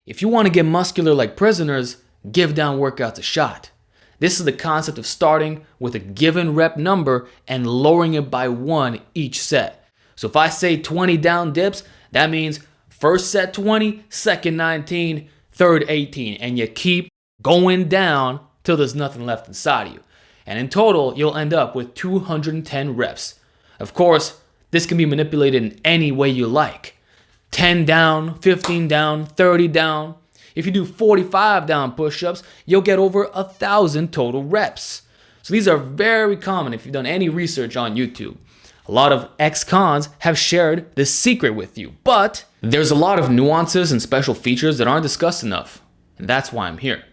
If you want to get muscular like prisoners, give down workouts a shot. This is the concept of starting with a given rep number and lowering it by 1 each set. So if I say 20 down dips, that means first set 20, second 19, third 18, and you keep going down till there's nothing left inside of you. And in total, you'll end up with 210 reps. Of course, this can be manipulated in any way you like. 10 down, 15 down, 30 down. If you do 45 down push-ups, you'll get over 1,000 total reps. So these are very common if you've done any research on YouTube. A lot of ex-cons have shared this secret with you, but there's a lot of nuances and special features that aren't discussed enough, and that's why I'm here.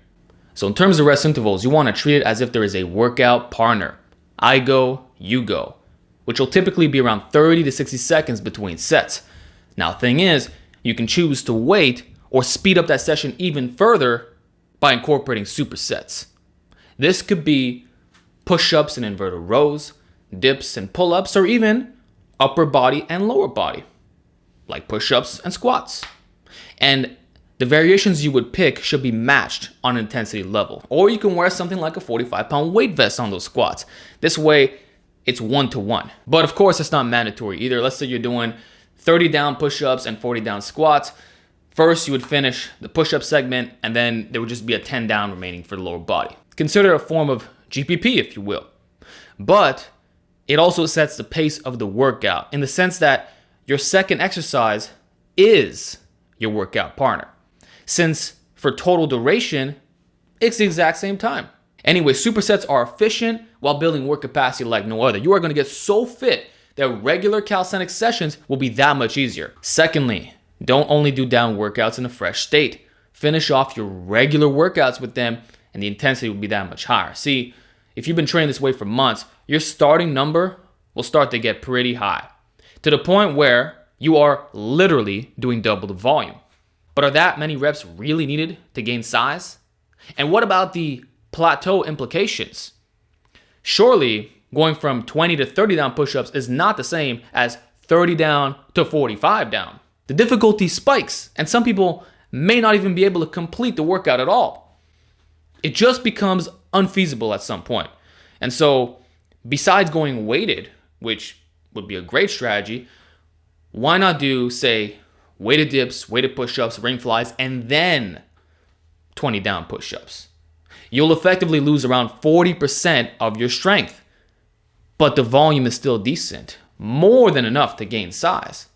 So in terms of rest intervals, you want to treat it as if there is a workout partner. I go, you go, which will typically be around 30 to 60 seconds between sets. Now, the thing is, you can choose to wait or speed up that session even further by incorporating supersets. This could be push-ups and inverted rows, dips and pull-ups, or even upper body and lower body, like push-ups and squats. And the variations you would pick should be matched on intensity level. Or you can wear something like a 45-pound weight vest on those squats. This way, it's 1-to-1. But of course, it's not mandatory either. Let's say you're doing 30 down push-ups and 40 down squats. First, you would finish the push-up segment, and then there would just be a 10 down remaining for the lower body. Consider it a form of GPP, if you will. But it also sets the pace of the workout in the sense that your second exercise is your workout partner. Since for total duration, it's the exact same time. Anyway, supersets are efficient while building work capacity like no other. You are going to get so fit that regular calisthenics sessions will be that much easier. Secondly, don't only do down workouts in a fresh state. Finish off your regular workouts with them and the intensity will be that much higher. See, if you've been training this way for months, your starting number will start to get pretty high to the point where you are literally doing double the volume. But are that many reps really needed to gain size? And what about the plateau implications? Surely, going from 20 to 30 down push-ups is not the same as 30 down to 45 down. The difficulty spikes, and some people may not even be able to complete the workout at all. It just becomes unfeasible at some point. And so, besides going weighted, which would be a great strategy, why not do, say, weighted dips, weighted push-ups, ring flies, and then 20 down push-ups? You'll effectively lose around 40% of your strength. But the volume is still decent, more than enough to gain size.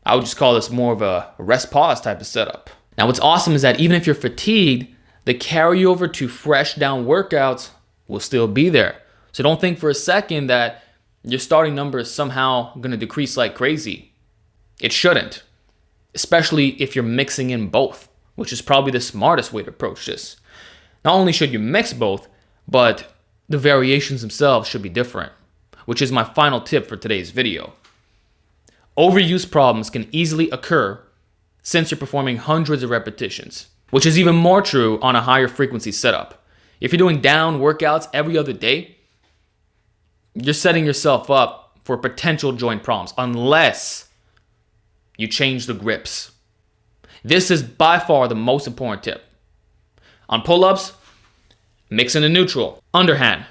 I would just call this more of a rest pause type of setup. Now what's awesome is that even if you're fatigued, the carryover to fresh down workouts will still be there. So don't think for a second that your starting number is somehow going to decrease like crazy. It shouldn't, especially if you're mixing in both, which is probably the smartest way to approach this. Not only should you mix both, but the variations themselves should be different, which is my final tip for today's video. Overuse problems can easily occur since you're performing hundreds of repetitions, which is even more true on a higher frequency setup. If you're doing down workouts every other day, you're setting yourself up for potential joint problems unless you change the grips. This is by far the most important tip. On pull-ups, mix in a neutral, underhand,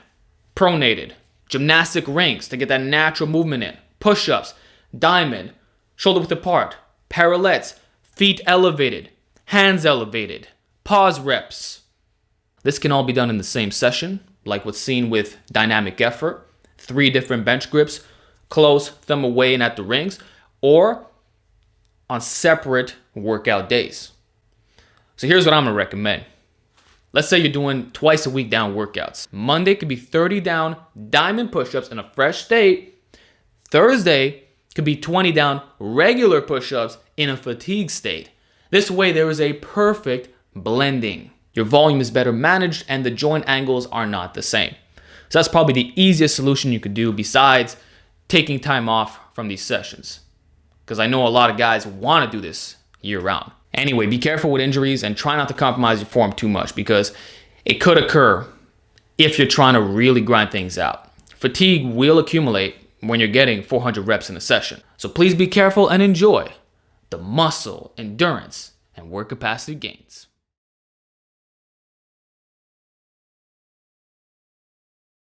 pronated, gymnastic rings to get that natural movement in, push-ups, diamond, shoulder width apart, parallettes, feet elevated, hands elevated, pause reps. This can all be done in the same session, like what's seen with dynamic effort, 3 different bench grips, close, thumb away and at the rings, or on separate workout days. So here's what I'm gonna recommend. Let's say you're doing twice a week down workouts. Monday could be 30 down diamond push-ups in a fresh state. Thursday could be 20 down regular push-ups in a fatigue state. This way there is a perfect blending. Your volume is better managed and the joint angles are not the same. So that's probably the easiest solution you could do besides taking time off from these sessions. Because I know a lot of guys want to do this year round. Anyway, be careful with injuries and try not to compromise your form too much because it could occur if you're trying to really grind things out. Fatigue will accumulate when you're getting 400 reps in a session. So please be careful and enjoy the muscle, endurance, and and work capacity gains.